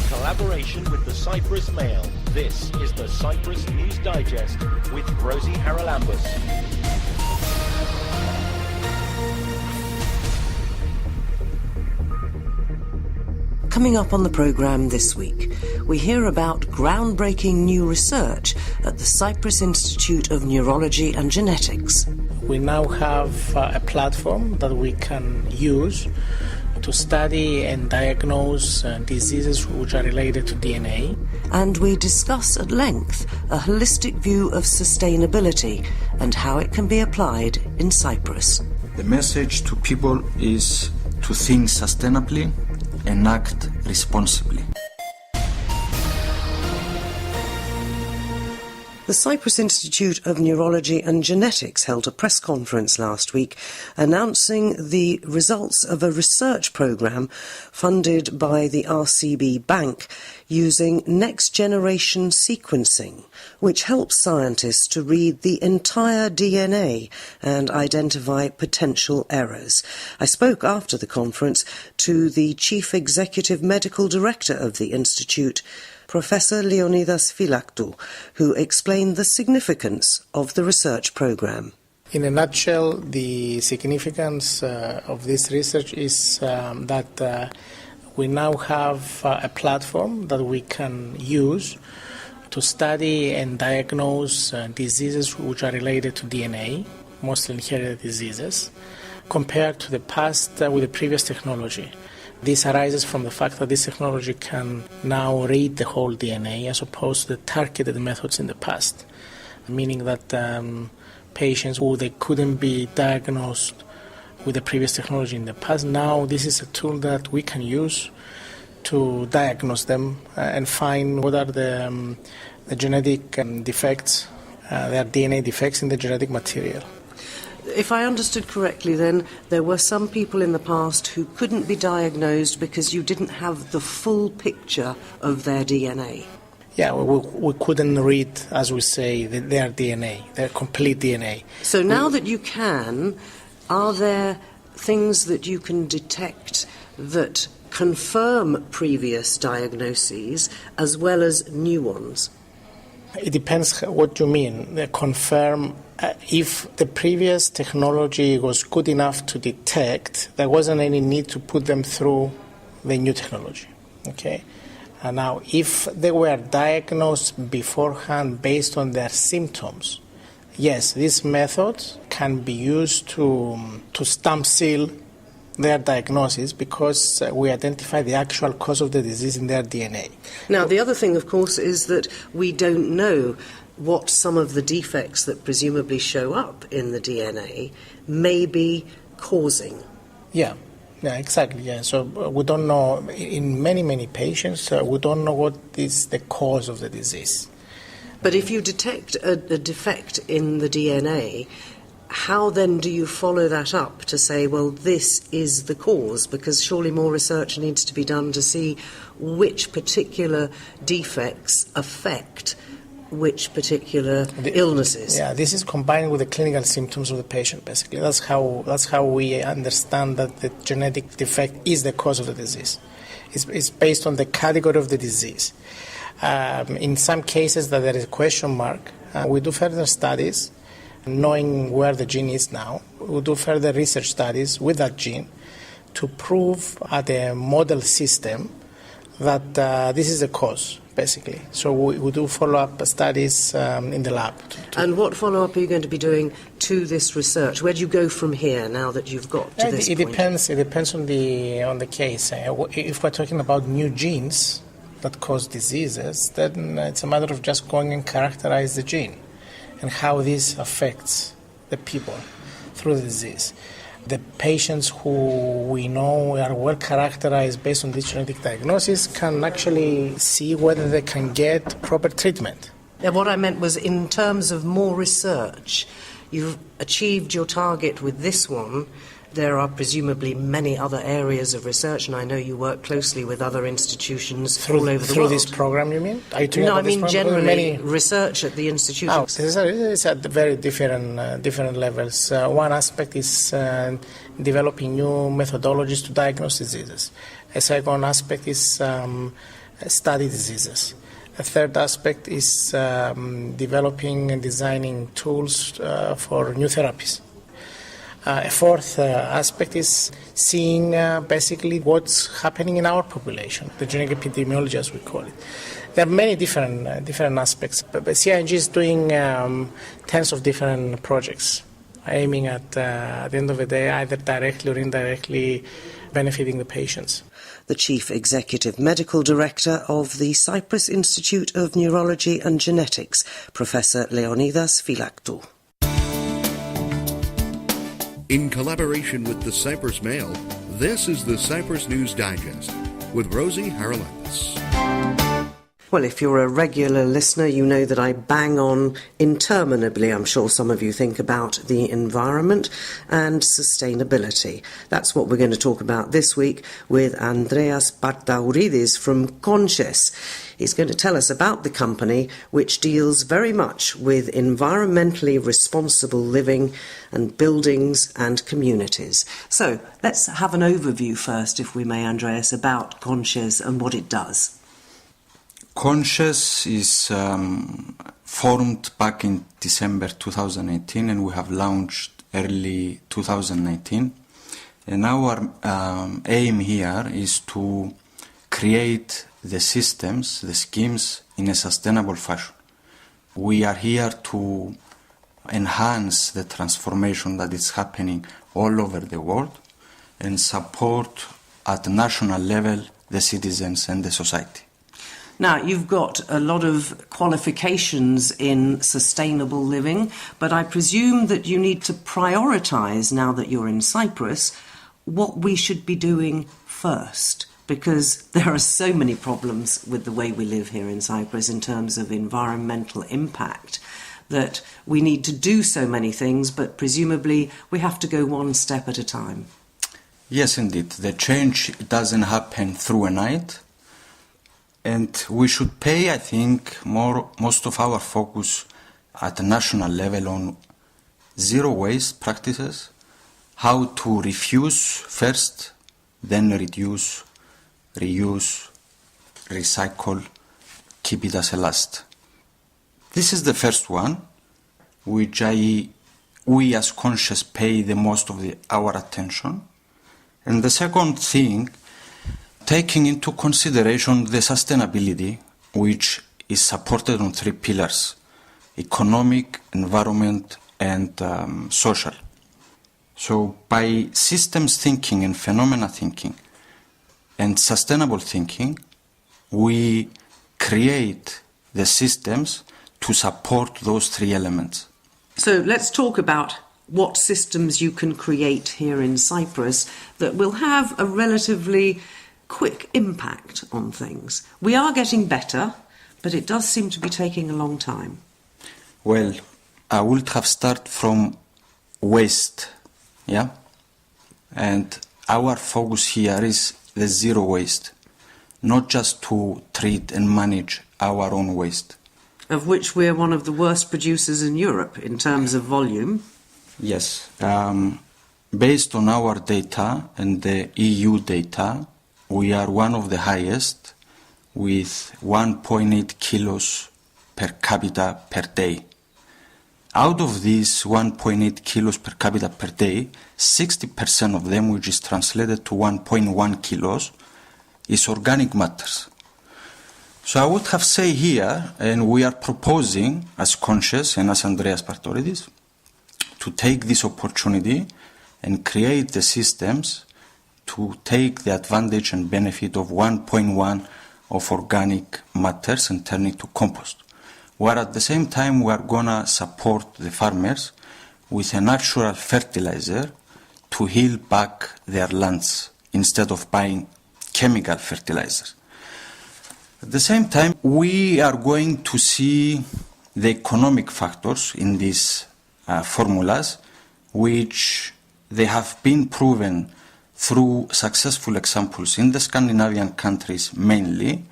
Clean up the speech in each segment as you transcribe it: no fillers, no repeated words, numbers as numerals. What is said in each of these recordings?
collaboration with the Cyprus Mail, this is the Cyprus News Digest with Rosie Charalambous. Coming up on the programme this week, we hear about groundbreaking new research at the Cyprus Institute of Neurology and Genetics. We now have a platform that we can use to study and diagnose diseases which are related to DNA. And we discuss at length a holistic view of sustainability and how it can be applied in Cyprus. The message to people is to think sustainably and act responsibly. The Cyprus Institute of Neurology and Genetics held a press conference last week announcing the results of a research programme funded by the RCB Bank using next-generation sequencing, which helps scientists to read the entire DNA and identify potential errors. I spoke after the conference to the Chief Executive Medical Director of the Institute, Professor Leonidas Phylaktou, who explained the significance of the research programme. In a nutshell, the significance of this research is that we now have a platform that we can use to study and diagnose diseases which are related to DNA, mostly inherited diseases, compared to the past with the previous technology. This arises from the fact that this technology can now read the whole DNA as opposed to the targeted methods in the past, meaning that patients who they couldn't be diagnosed with the previous technology in the past, now this is a tool that we can use to diagnose them and find what are the genetic defects, their DNA defects in the genetic material. If I understood correctly, then, there were some people in the past who couldn't be diagnosed because you didn't have the full picture of their DNA. Yeah, we couldn't read, as we say, their DNA, their complete DNA. So now that you can, are there things that you can detect that confirm previous diagnoses as well as new ones? It depends what you mean. They confirm if the previous technology was good enough to detect, there wasn't any need to put them through the new technology. Okay. And now, if they were diagnosed beforehand based on their symptoms, yes, this method can be used to stamp seal their diagnosis because we identify the actual cause of the disease in their DNA. Now, the other thing, of course, is that we don't know what some of the defects that presumably show up in the DNA may be causing. Yeah, exactly. Yeah. So we don't know, in many patients, we don't know what is the cause of the disease. But if you detect a defect in the DNA, how then do you follow that up to say, well, this is the cause? Because surely more research needs to be done to see which particular defects affect which particular illnesses. Yeah, this is combined with the clinical symptoms of the patient, basically. That's how we understand that the genetic defect is the cause of the disease. It's based on the category of the disease. In some cases that there is a question mark, we do further studies knowing where the gene is now. We'll do further research studies with that gene to prove at a model system that this is the cause, basically. So we do follow-up studies in the lab. And what follow-up are you going to be doing to this research? Where do you go from here now that you've got to this point? It depends on the case. If we're talking about new genes that cause diseases, then it's a matter of just going and characterize the gene and how this affects the people through the disease. The patients who we know are well characterized based on this genetic diagnosis can actually see whether they can get proper treatment. And what I meant was, in terms of more research, you've achieved your target with this one. There are presumably many other areas of research, and I know you work closely with other institutions all over the world. Through this program, you mean? No, I mean generally research at the institute. Oh, it's at very different levels. One aspect is developing new methodologies to diagnose diseases. A second aspect is study diseases. A third aspect is developing and designing tools for new therapies. A fourth aspect is seeing basically what's happening in our population, the genetic epidemiology as we call it. There are many different aspects, but CING is doing tens of different projects, aiming at the end of the day, either directly or indirectly benefiting the patients. The Chief Executive Medical Director of the Cyprus Institute of Neurology and Genetics, Professor Leonidas Phylaktou. In collaboration with the Cyprus Mail, this is the Cyprus News Digest with Rosie Charalambous. Well, if you're a regular listener, you know that I bang on interminably, I'm sure some of you think, about the environment and sustainability. That's what we're going to talk about this week with Andreas Partauridis from Conscious. He's going to tell us about the company which deals very much with environmentally responsible living and buildings and communities. So let's have an overview first, if we may, Andreas, about Conscious and what it does. Conscious is formed back in December 2018 and we have launched early 2019. And our aim here is to create the systems, the schemes in a sustainable fashion. We are here to enhance the transformation that is happening all over the world and support at national level the citizens and the society. Now, you've got a lot of qualifications in sustainable living, but I presume that you need to prioritise, now that you're in Cyprus, what we should be doing first, because there are so many problems with the way we live here in Cyprus in terms of environmental impact that we need to do so many things, but presumably we have to go one step at a time. Yes, indeed. The change doesn't happen through a night. And we should pay, I think, most of our focus at a national level on zero waste practices, how to refuse first, then reduce, reuse, recycle, keep it as a last. This is the first one, which we as Conscious pay the most of our attention. And the second thing, taking into consideration the sustainability, which is supported on three pillars: economic, environment, and social. So by systems thinking and phenomena thinking and sustainable thinking, we create the systems to support those three elements. So let's talk about what systems you can create here in Cyprus that will have a relatively quick impact on things. We are getting better, but it does seem to be taking a long time. Well, I would have started from waste, yeah? And our focus here is the zero waste, not just to treat and manage our own waste. Of which we're one of the worst producers in Europe in terms of volume. Yes. Based on our data and the EU data, we are one of the highest, with 1.8 kilos per capita per day. Out of these 1.8 kilos per capita per day, 60% of them, which is translated to 1.1 kilos, is organic matters. So I would have said here, and we are proposing as Conscious and as Andreas Partauridis, to take this opportunity and create the systems to take the advantage and benefit of 1.1 of organic matters and turn it to compost. Where at the same time we are going to support the farmers with a natural fertilizer to heal back their lands instead of buying chemical fertilizers. At the same time, we are going to see the economic factors in these formulas, which they have been proven through successful examples in the Scandinavian countries mainly,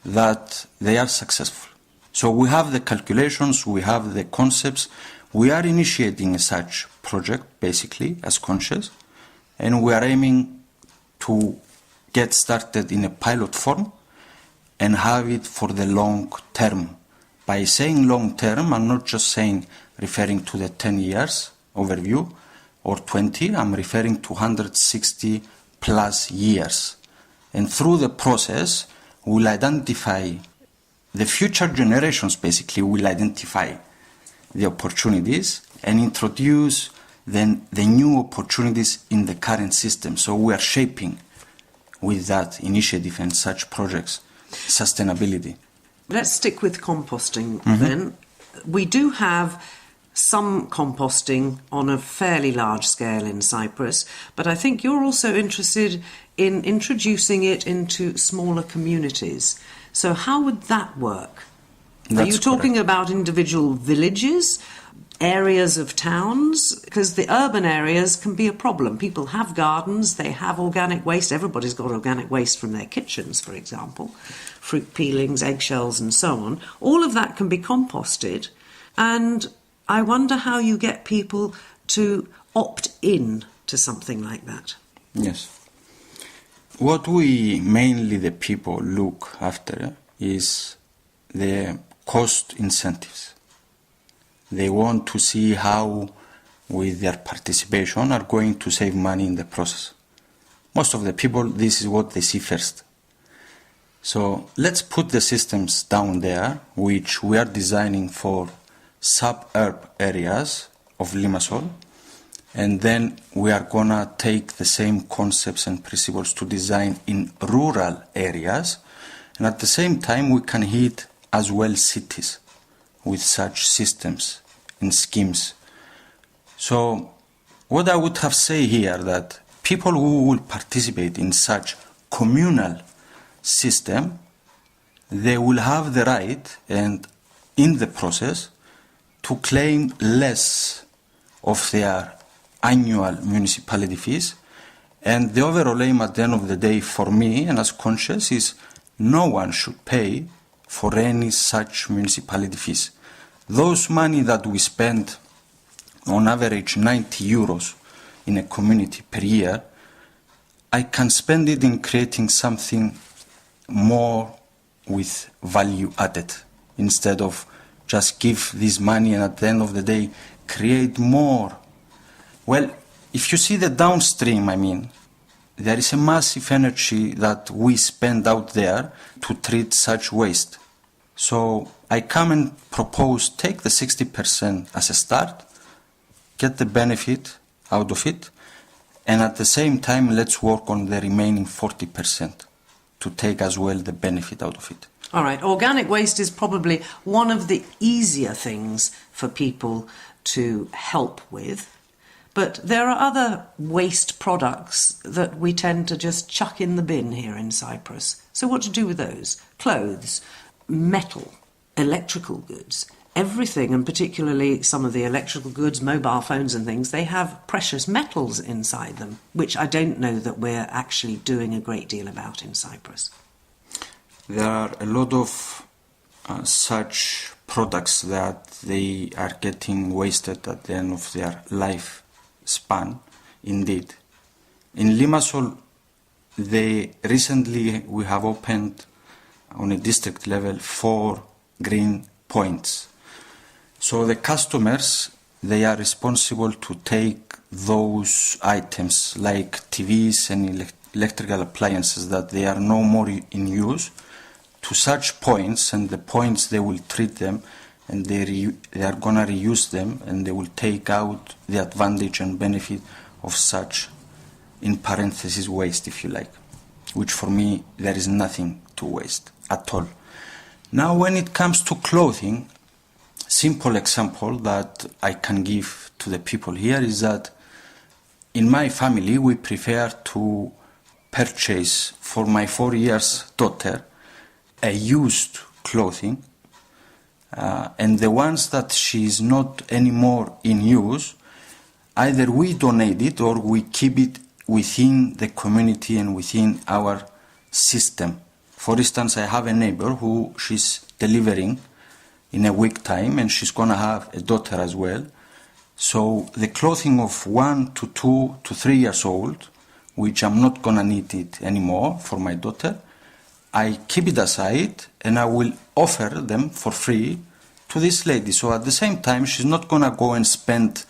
that they are successful. So we have the calculations, we have the concepts, we are initiating a such project basically as Conscious, and we are aiming to get started in a pilot form and have it for the long term. By saying long term, I'm not just referring to the 10 years overview or 20, I'm referring to 160 plus years. And through the process, we'll identify the future generations, basically will identify the opportunities and introduce then the new opportunities in the current system. So we are shaping with that initiative and such projects sustainability. Let's stick with composting then. We do have some composting on a fairly large scale in Cyprus, but I think you're also interested in introducing it into smaller communities. So how would that work? Are you talking about individual villages, areas of towns? Because the urban areas can be a problem. People have gardens, they have organic waste. Everybody's got organic waste from their kitchens, for example. Fruit peelings, eggshells and so on. All of that can be composted. And I wonder how you get people to opt in to something like that. Yes. What we mainly the people look after is the cost incentives. They want to see how with their participation are going to save money in the process. Most of the people, this is what they see first. So let's put the systems down there, which we are designing for suburb areas of Limassol, and then we are gonna take the same concepts and principles to design in rural areas, and at the same time we can hit as well cities with such systems and schemes. So what I would have say here that people who will participate in such communal system, they will have the right and in the process to claim less of their annual municipality fees. And the overall aim at the end of the day for me and as conscious is no one should pay for any such municipality fees. Those money that we spend on average 90 euros in a community per year, I can spend it in creating something more with value added instead of just give this money and at the end of the day create more. Well, if you see the downstream, I mean, there is a massive energy that we spend out there to treat such waste. So I come and propose take the 60% as a start, get the benefit out of it, and at the same time let's work on the remaining 40% to take as well the benefit out of it. All right, organic waste is probably one of the easier things for people to help with, but there are other waste products that we tend to just chuck in the bin here in Cyprus. So what to do with those? Clothes, metal, electrical goods, everything, and particularly some of the electrical goods, mobile phones and things, they have precious metals inside them, which I don't know that we're actually doing a great deal about in Cyprus. There are a lot of such products that they are getting wasted at the end of their lifespan, indeed. In Limassol, recently we have opened on a district level 4 green points. So the customers, they are responsible to take those items like TVs and electrical appliances that they are no more in use to such points, and the points they will treat them and they are gonna reuse them and they will take out the advantage and benefit of such, in parentheses, waste, if you like, which for me there is nothing to waste at all. Now when it comes to clothing, simple example that I can give to the people here is that in my family we prefer to purchase for my 4-year daughter a used clothing, and the ones that she is not anymore in use, either we donate it or we keep it within the community and within our system. For instance, I have a neighbor who she's delivering in a week time and she's gonna have a daughter as well. So the clothing of 1 to 2 to 3 years old, which I'm not gonna need it anymore for my daughter, I keep it aside and I will offer them for free to this lady. So at the same time, she's not going to go and spend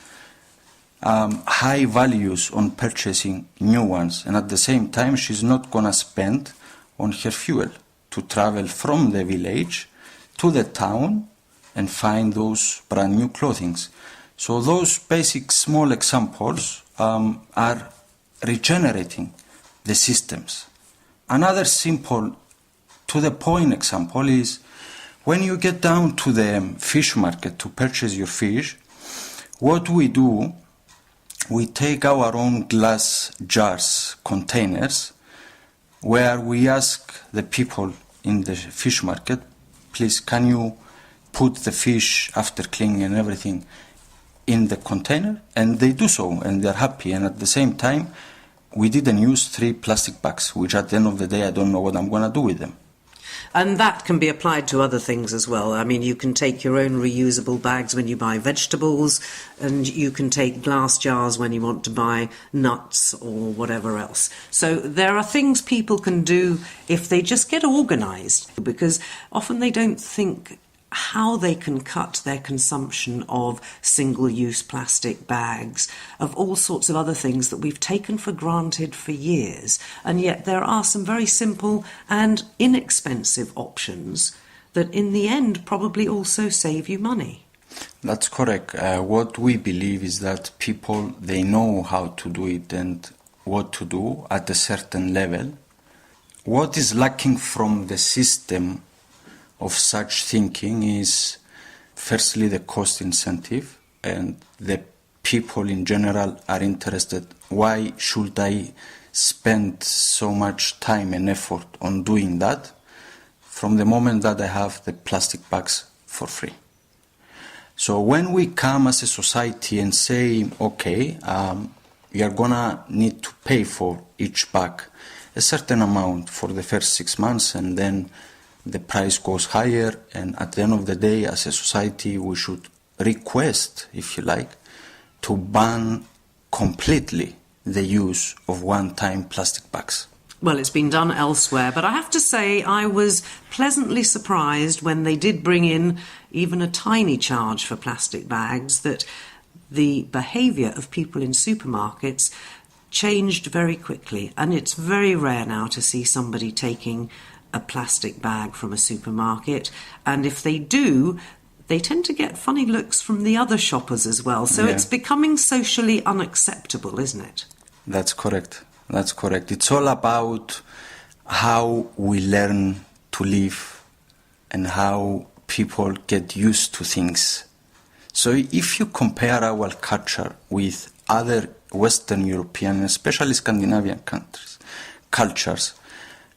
high values on purchasing new ones. And at the same time, she's not going to spend on her fuel to travel from the village to the town and find those brand new clothings. So those basic small examples are regenerating the systems. Another simple, to the point example is when you get down to the fish market to purchase your fish, what we do, we take our own glass jars, containers, where we ask the people in the fish market, please can you put the fish after cleaning and everything in the container? And they do so, and they're happy. And at the same time, we didn't use 3 plastic bags, which at the end of the day, I don't know what I'm going to do with them. And that can be applied to other things as well. I mean, you can take your own reusable bags when you buy vegetables, and you can take glass jars when you want to buy nuts or whatever else. So there are things people can do if they just get organised, because often they don't think how they can cut their consumption of single-use plastic bags, of all sorts of other things that we've taken for granted for years. And yet there are some very simple and inexpensive options that in the end probably also save you money. That's correct. What we believe is that people, they know how to do it and what to do at a certain level. What is lacking from the system of such thinking is firstly the cost incentive, and the people in general are interested, why should I spend so much time and effort on doing that from the moment that I have the plastic bags for free. So when we come as a society and say, okay, you're gonna need to pay for each bag a certain amount for the first 6 months, and then the price goes higher, and at the end of the day, as a society, we should request, if you like, to ban completely the use of one-time plastic bags. Well, it's been done elsewhere, but I have to say I was pleasantly surprised when they did bring in even a tiny charge for plastic bags, that the behaviour of people in supermarkets changed very quickly, and it's very rare now to see somebody taking a plastic bag from a supermarket, and if they do, they tend to get funny looks from the other shoppers as well. So It's becoming socially unacceptable, isn't it? That's correct. That's correct. It's all about how we learn to live and how people get used to things. So if you compare our culture with other Western European, especially Scandinavian cultures,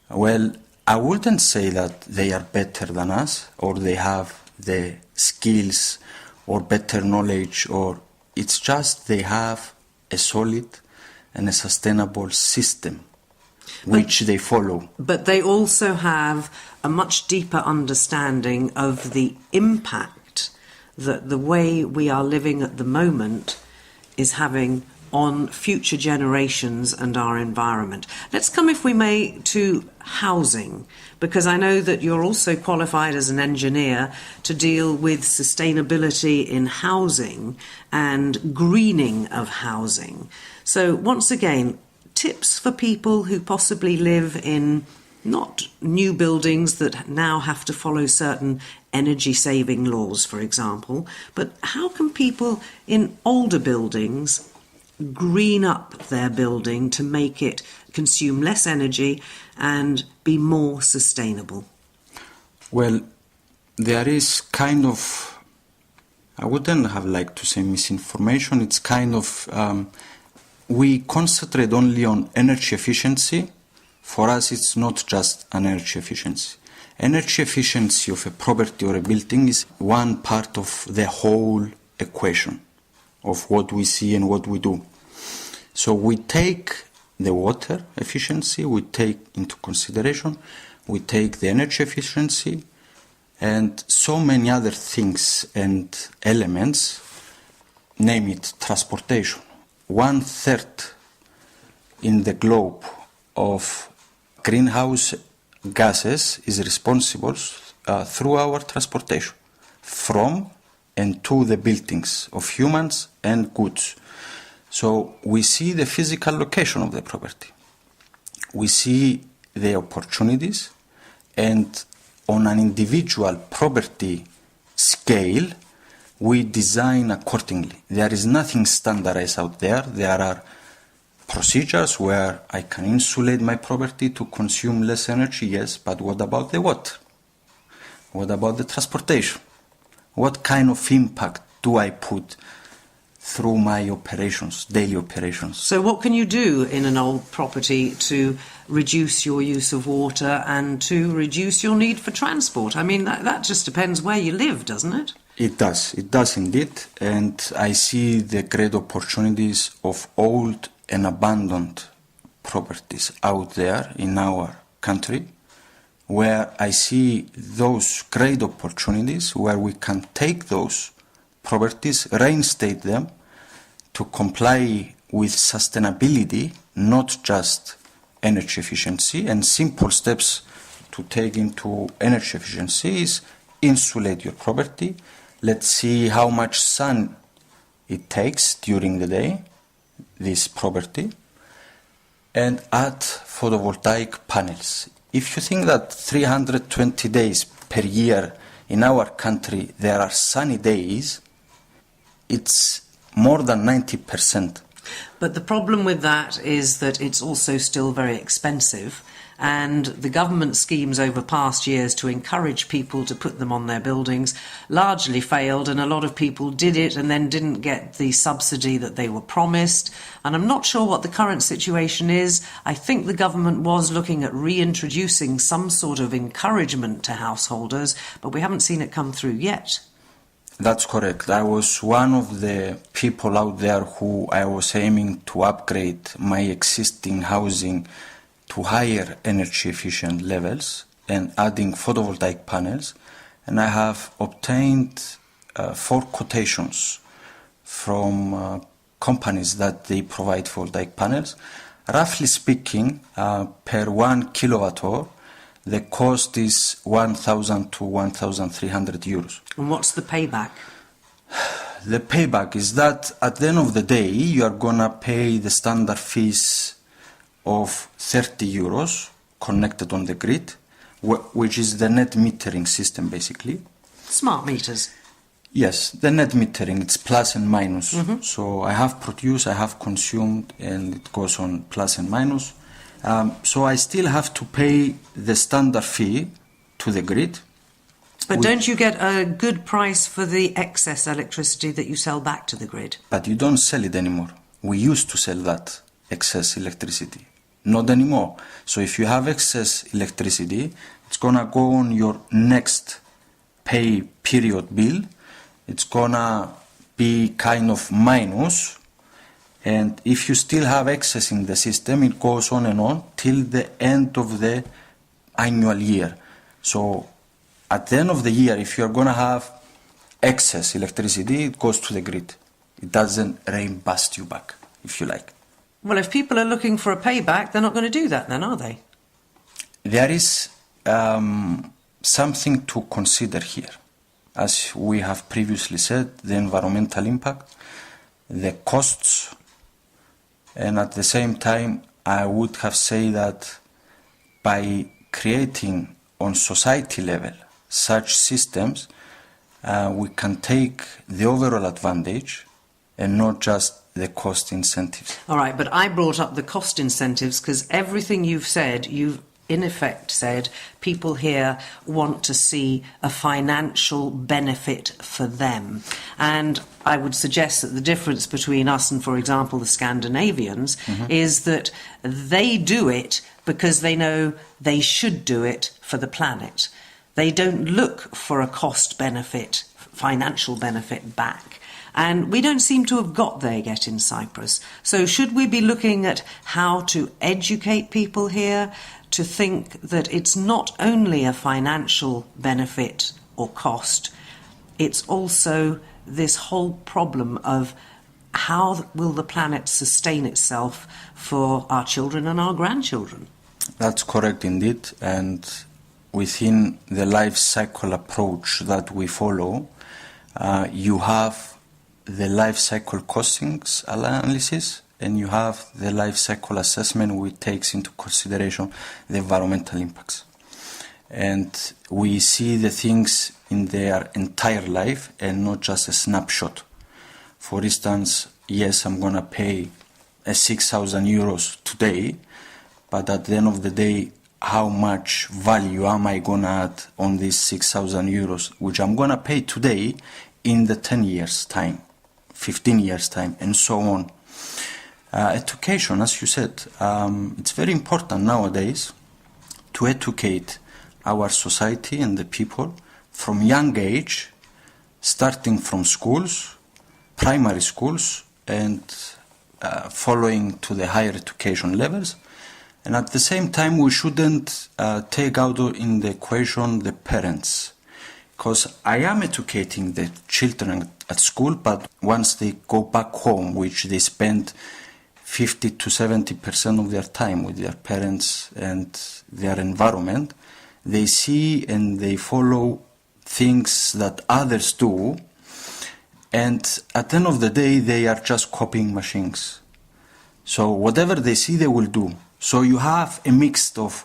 well, I wouldn't say that they are better than us, or they have the skills or better knowledge, or it's just they have a solid and a sustainable system which they follow. But they also have a much deeper understanding of the impact that the way we are living at the moment is having on future generations and our environment. Let's come, if we may, to housing, because I know that you're also qualified as an engineer to deal with sustainability in housing and greening of housing. So once again, tips for people who possibly live in not new buildings that now have to follow certain energy-saving laws, for example, but how can people in older buildings green up their building to make it consume less energy and be more sustainable? Well, there is kind of, I wouldn't have liked to say misinformation, it's kind of, we concentrate only on energy efficiency. For us, it's not just an energy efficiency. Energy efficiency of a property or a building is one part of the whole equation of what we see and what we do. So we take the water efficiency, we take into consideration, we take the energy efficiency, and so many other things and elements, name it transportation. 1/3 in the globe of greenhouse gases is responsible through our transportation from and to the buildings of humans and goods. So we see the physical location of the property. We see the opportunities, and on an individual property scale, we design accordingly. There is nothing standardized out there. There are procedures where I can insulate my property to consume less energy, yes, but what about the water? What about the transportation? What kind of impact do I put through my operations, daily operations? So what can you do in an old property to reduce your use of water and to reduce your need for transport? I mean, that just depends where you live, doesn't it? It does indeed, and I see the great opportunities of old and abandoned properties out there in our country, where I see those great opportunities where we can take those properties, reinstate them to comply with sustainability, not just energy efficiency. And simple steps to take into energy efficiency is insulate your property. Let's see how much sun it takes during the day, this property, and add photovoltaic panels. If you think that 320 days per year in our country there are sunny days, it's more than 90%. But the problem with that is that it's also still very expensive, and the government schemes over past years to encourage people to put them on their buildings largely failed, and a lot of people did it and then didn't get the subsidy that they were promised. And I'm not sure what the current situation is. I think the government was looking at reintroducing some sort of encouragement to householders, but we haven't seen it come through yet. That's correct. I was one of the people out there who I was aiming to upgrade my existing housing to higher energy efficient levels and adding photovoltaic panels. And I have obtained 4 quotations from companies that they provide photovoltaic panels. Roughly speaking, per 1 kilowatt hour, the cost is 1,000 to 1,300 euros. And what's the payback? The payback is that at the end of the day, you are going to pay the standard fees of 30 euros connected on the grid, which is the net metering system, basically. Smart meters. Yes, the net metering, it's plus and minus. Mm-hmm. So I have produced, I have consumed, and it goes on plus and minus. So I still have to pay the standard fee to the grid. But don't you get a good price for the excess electricity that you sell back to the grid? But you don't sell it anymore. We used to sell that excess electricity. Not anymore. So if you have excess electricity, it's going to go on your next pay period bill. It's going to be kind of minus. And if you still have excess in the system, it goes on and on till the end of the annual year. So at the end of the year, if you're going to have excess electricity, it goes to the grid. It doesn't reimburse you back, if you like. Well, if people are looking for a payback, they're not going to do that then, are they? There is something to consider here. As we have previously said, the environmental impact, the costs, and at the same time, I would have said that by creating on society level such systems, we can take the overall advantage and not just the cost incentives. All right, but I brought up the cost incentives because everything you've said, you've in effect said people here want to see a financial benefit for them. And I would suggest that the difference between us and, for example, the Scandinavians is that they do it because they know they should do it for the planet. They don't look for a cost benefit, financial benefit back. And we don't seem to have got there yet in Cyprus. So should we be looking at how to educate people here to think that it's not only a financial benefit or cost, it's also this whole problem of how will the planet sustain itself for our children and our grandchildren? That's correct indeed, and within the life cycle approach that we follow, you have the life cycle costings analysis and you have the life cycle assessment, which takes into consideration the environmental impacts. And we see the things in their entire life and not just a snapshot. For instance, yes, I'm going to pay 6,000 euros today, but at the end of the day, how much value am I going to add on these 6,000 euros, which I'm going to pay today in the 10 years' time, 15 years' time, and so on. Education, as you said, it's very important nowadays to educate our society and the people from young age, starting from schools, primary schools, and following to the higher education levels. And at the same time, we shouldn't take out in the equation the parents, because I am educating the children at school, but once they go back home, which they spend 50 to 70% of their time with their parents and their environment, they see and they follow things that others do, and at the end of the day, they are just copying machines. So whatever they see, they will do. So you have a mix of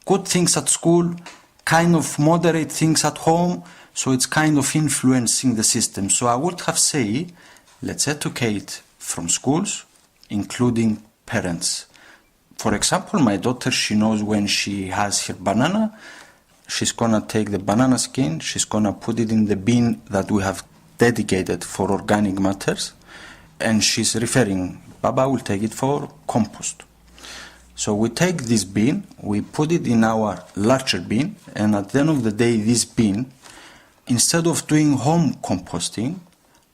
good things at school, kind of moderate things at home, so it's kind of influencing the system. So I would have said, let's educate from schools, including parents. For example, my daughter, she knows when she has her banana, she's gonna take the banana skin, she's gonna put it in the bin that we have dedicated for organic matters, and she's referring, Baba will take it for compost. So we take this bin, we put it in our larger bin, and at the end of the day, this bin, instead of doing home composting,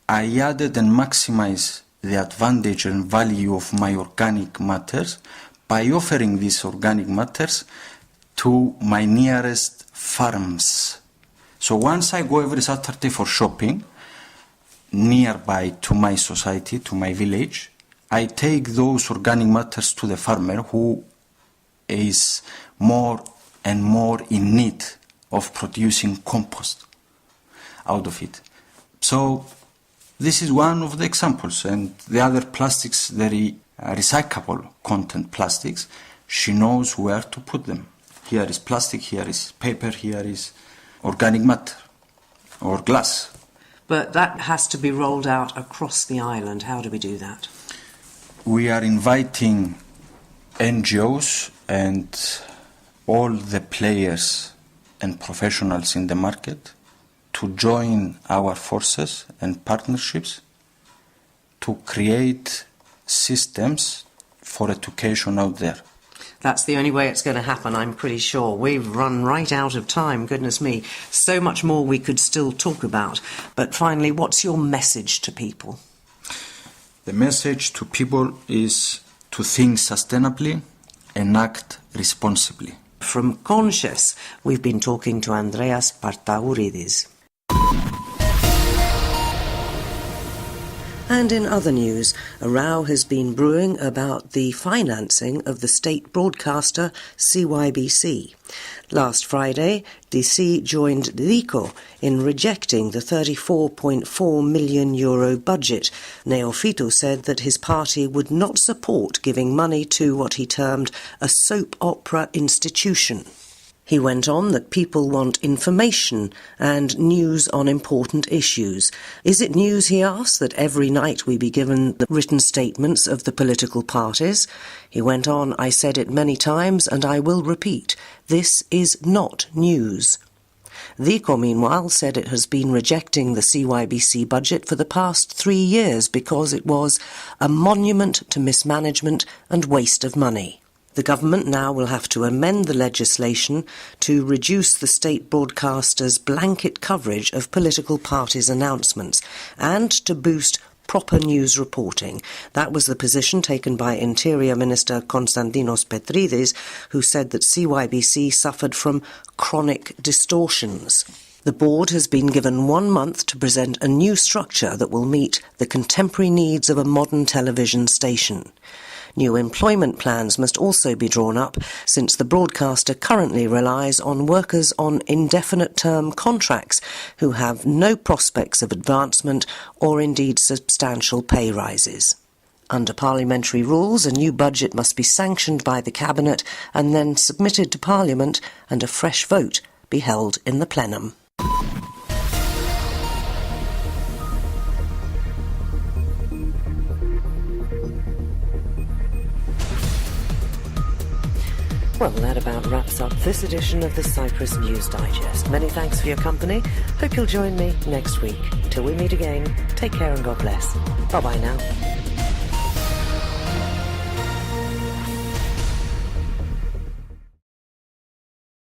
I added and maximized the advantage and value of my organic matters by offering these organic matters to my nearest farms. So once I go every Saturday for shopping, nearby to my society, to my village, I take those organic matters to the farmer who is more and more in need of producing compost out of it. So this is one of the examples, and the other plastics, the recyclable content plastics, she knows where to put them. Here is plastic, here is paper, here is organic matter or glass. But that has to be rolled out across the island. How do we do that? We are inviting NGOs and all the players and professionals in the market to join our forces and partnerships to create systems for education out there. That's the only way it's going to happen, I'm pretty sure. We've run right out of time, goodness me. So much more we could still talk about. But finally, what's your message to people? The message to people is to think sustainably and act responsibly. From Conscious, we've been talking to Andreas Partauridis. And in other news, a row has been brewing about the financing of the state broadcaster CYBC. Last Friday, DC joined DICO in rejecting the €34.4 million budget. Neofito said that his party would not support giving money to what he termed a soap opera institution. He went on that people want information and news on important issues. Is it news, he asked, that every night we be given the written statements of the political parties? He went on, I said it many times and I will repeat, this is not news. DICO, meanwhile, said it has been rejecting the CYBC budget for the past 3 years because it was a monument to mismanagement and waste of money. The government now will have to amend the legislation to reduce the state broadcaster's blanket coverage of political parties' announcements and to boost proper news reporting. That was the position taken by Interior Minister Konstantinos Petridis, who said that CYBC suffered from chronic distortions. The board has been given 1 month to present a new structure that will meet the contemporary needs of a modern television station. New employment plans must also be drawn up, since the broadcaster currently relies on workers on indefinite-term contracts who have no prospects of advancement or indeed substantial pay rises. Under parliamentary rules, a new budget must be sanctioned by the Cabinet and then submitted to Parliament, and a fresh vote be held in the plenum. Well, that about wraps up this edition of the Cyprus News Digest. Many thanks for your company. Hope you'll join me next week. Till we meet again, take care and God bless. Bye-bye now.